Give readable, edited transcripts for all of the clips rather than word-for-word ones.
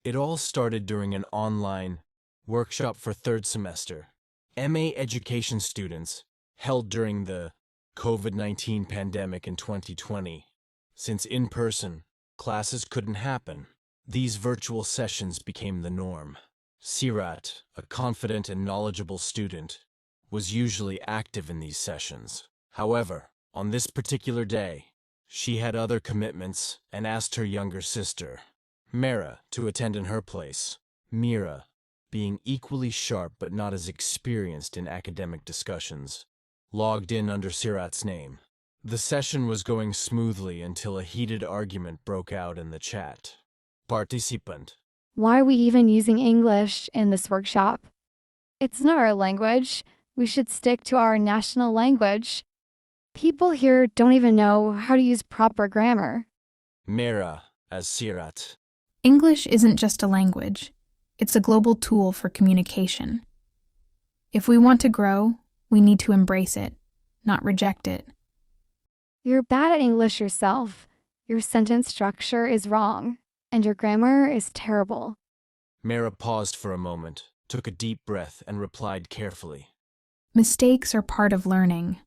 It all started during an online workshop for third semester MA education students held during the COVID-19 pandemic in 2020. Since in-person classes couldn't happen, these virtual sessions became the norm. Sirat, a confident and knowledgeable student, was usually active in these sessions. However, on this particular day, she had other commitments and asked her younger sister, Mira, to attend in her place. Mira, being equally sharp but not as experienced in academic discussions, logged in under Sirat's name. The session was going smoothly until a heated argument broke out in the chat. Participant. Why are we even using English in this workshop? It's not our language. We should stick to our national language. People here don't even know how to use proper grammar. Mira, as Sirat. English isn't just a language. It's a global tool for communication. If we want to grow, we need to embrace it, not reject it. You're bad at English yourself. Your sentence structure is wrong, and your grammar is terrible. Mira paused for a moment, took a deep breath, and replied carefully. Mistakes are part of learning.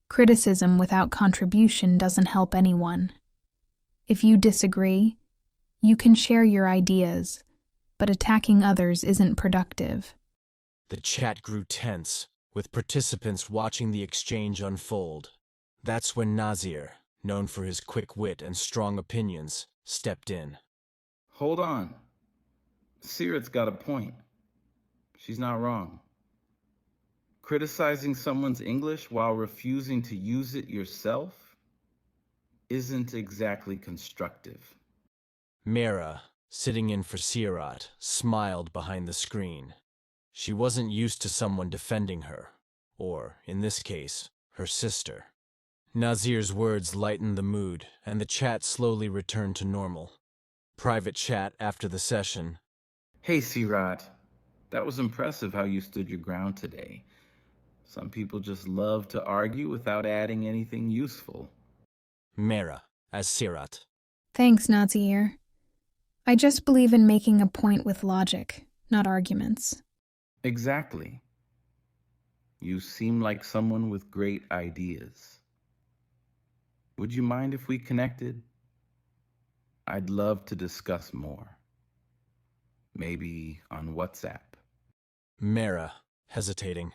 Criticism without contribution doesn't help anyone. If you disagree, you can share your ideas, but attacking others isn't productive. The chat grew tense, with participants watching the exchange unfold. That's when Nazir, known for his quick wit and strong opinions, stepped in. Hold on. Sirat's got a point. She's not wrong. Criticizing someone's English while refusing to use it yourself isn't exactly constructive. Mira, sitting in for Sirat, smiled behind the screen. She wasn't used to someone defending her, or, in this case, her sister. Nazir's words lightened the mood, and the chat slowly returned to normal. Private chat after the session. Hey, Sirat. That was impressive how you stood your ground today. Some people just love to argue without adding anything useful. Mira, as Sirat. Thanks, Nazir. I just believe in making a point with logic, not arguments. Exactly. You seem like someone with great ideas. Would you mind if we connected? I'd love to discuss more. Maybe on WhatsApp. Mira, hesitating.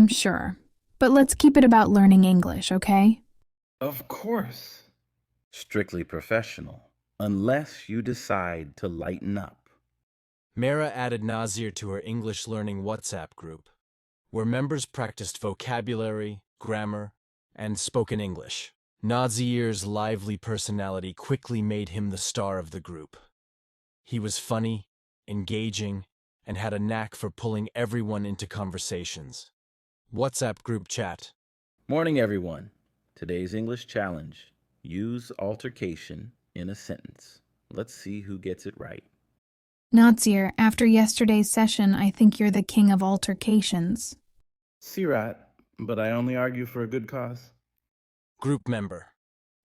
Sure. But let's keep it about learning English, okay? Of course. Strictly professional, unless you decide to lighten up. Mira added Nazir to her English learning WhatsApp group, where members practiced vocabulary, grammar, and spoken English. Nazir's lively personality quickly made him the star of the group. He was funny, engaging, and had a knack for pulling everyone into conversations. WhatsApp group chat. Morning, everyone. Today's English challenge. Use altercation in a sentence. Let's see who gets it right. Nazir, after yesterday's session, I think you're the king of altercations. Sirat, but I only argue for a good cause. Group member.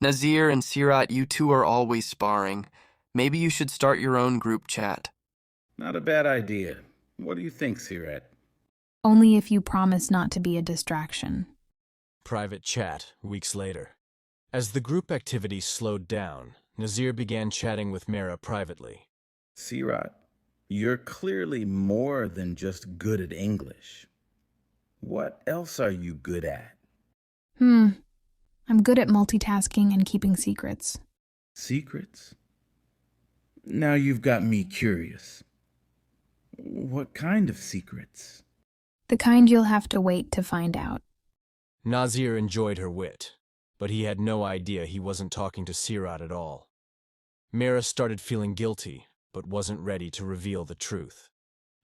Nazir and Sirat, you two are always sparring. Maybe you should start your own group chat. Not a bad idea. What do you think, Sirat? Only if you promise not to be a distraction. Private chat, weeks later. As the group activity slowed down, Nazir began chatting with Mira privately. Sirat, you're clearly more than just good at English. What else are you good at? I'm good at multitasking and keeping secrets. Secrets? Now you've got me curious. What kind of secrets? The kind you'll have to wait to find out. Nazir enjoyed her wit, but he had no idea he wasn't talking to Sirat at all. Mira started feeling guilty, but wasn't ready to reveal the truth.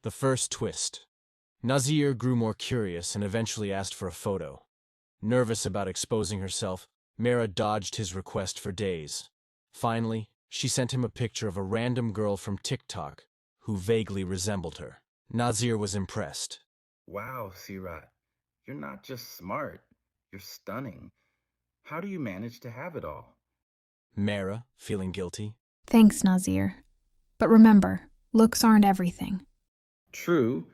The first twist. Nazir grew more curious and eventually asked for a photo. Nervous about exposing herself, Mira dodged his request for days. Finally, she sent him a picture of a random girl from TikTok who vaguely resembled her. Nazir was impressed. Wow, Sirat, you're not just smart, you're stunning. How do you manage to have it all? Mira, feeling guilty. Thanks, Nazir. But remember, looks aren't everything. True,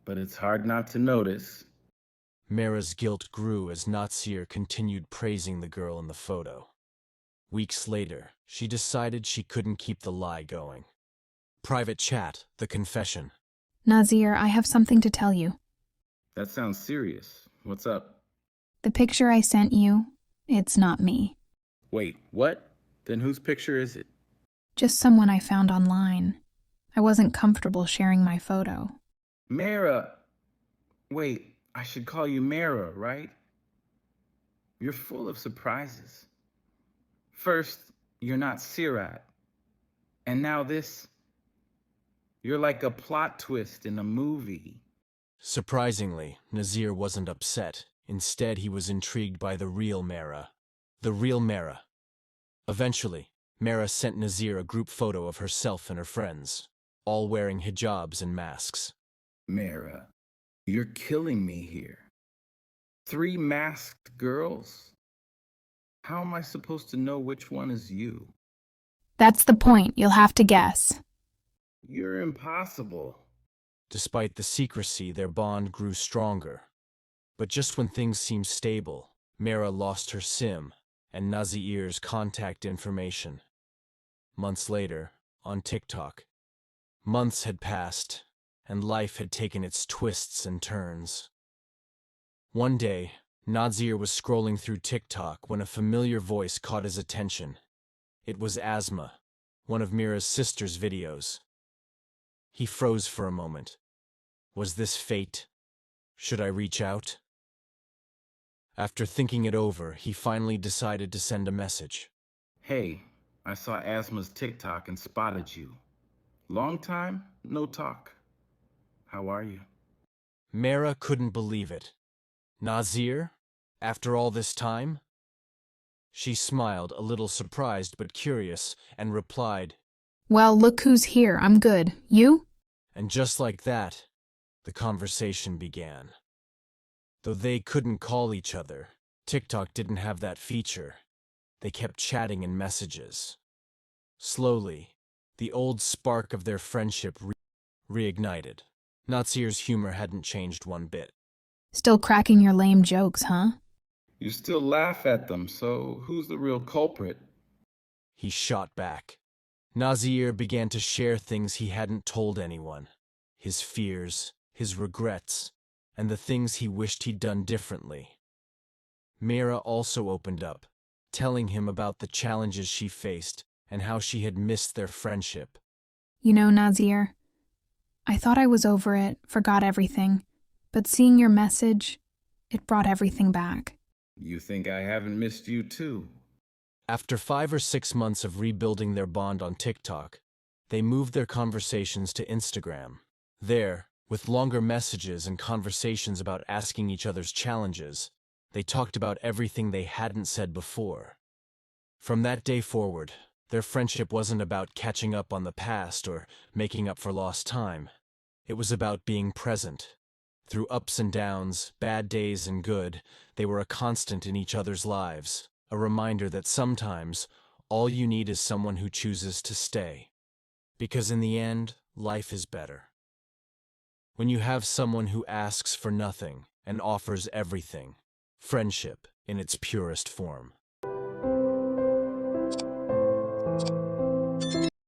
but it's hard not to notice. Mara's guilt grew as Natsir continued praising the girl in the photo. Weeks later, she decided she couldn't keep the lie going. Private chat, the confession. Nazir, I have something to tell you. That sounds serious. What's up? The picture I sent you, it's not me. Wait, what? Then whose picture is it? Just someone I found online. I wasn't comfortable sharing my photo. Mara! Wait, I should call you Mara, right? You're full of surprises. First, you're not Sirat. And now this. You're like a plot twist in a movie. Surprisingly, Nazir wasn't upset. Instead, he was intrigued by the real Mara. The real Mara. Eventually, Mara sent Nazir a group photo of herself and her friends, all wearing hijabs and masks. Mara, you're killing me here. 3 masked girls? How am I supposed to know which one is you? That's the point. You'll have to guess. You're impossible. Despite the secrecy, their bond grew stronger. But just when things seemed stable, Mara lost her SIM and Nazir's contact information. Months later, on TikTok, months had passed, and life had taken its twists and turns. One day, Nazir was scrolling through TikTok when a familiar voice caught his attention. It was Asma, one of Mira's sister's videos. He froze for a moment. Was this fate? Should I reach out? After thinking it over, he finally decided to send a message. Hey, I saw Asma's TikTok and spotted you. Long time, no talk. How are you? Mara couldn't believe it. Nazir? After all this time? She smiled, a little surprised but curious, and replied, Well, look who's here. I'm good. You? and just like that, the conversation began. Though they couldn't call each other, TikTok didn't have that feature. They kept chatting in messages. Slowly, the old spark of their friendship reignited. Nazir's humor hadn't changed one bit. Still cracking your lame jokes, huh? You still laugh at them, so who's the real culprit? He shot back. Nazir began to share things he hadn't told anyone. His fears, his regrets, and the things he wished he'd done differently. Mira also opened up, telling him about the challenges she faced and how she had missed their friendship. You know, Nazir, I thought I was over it, forgot everything. But seeing your message, it brought everything back. You think I haven't missed you too? After 5 or 6 months of rebuilding their bond on TikTok, they moved their conversations to Instagram. There, with longer messages and conversations about asking each other's challenges, they talked about everything they hadn't said before. From that day forward, their friendship wasn't about catching up on the past or making up for lost time. It was about being present. Through ups and downs, bad days and good, they were a constant in each other's lives, a reminder that sometimes all you need is someone who chooses to stay. Because in the end, life is better. When you have someone who asks for nothing and offers everything, friendship in its purest form.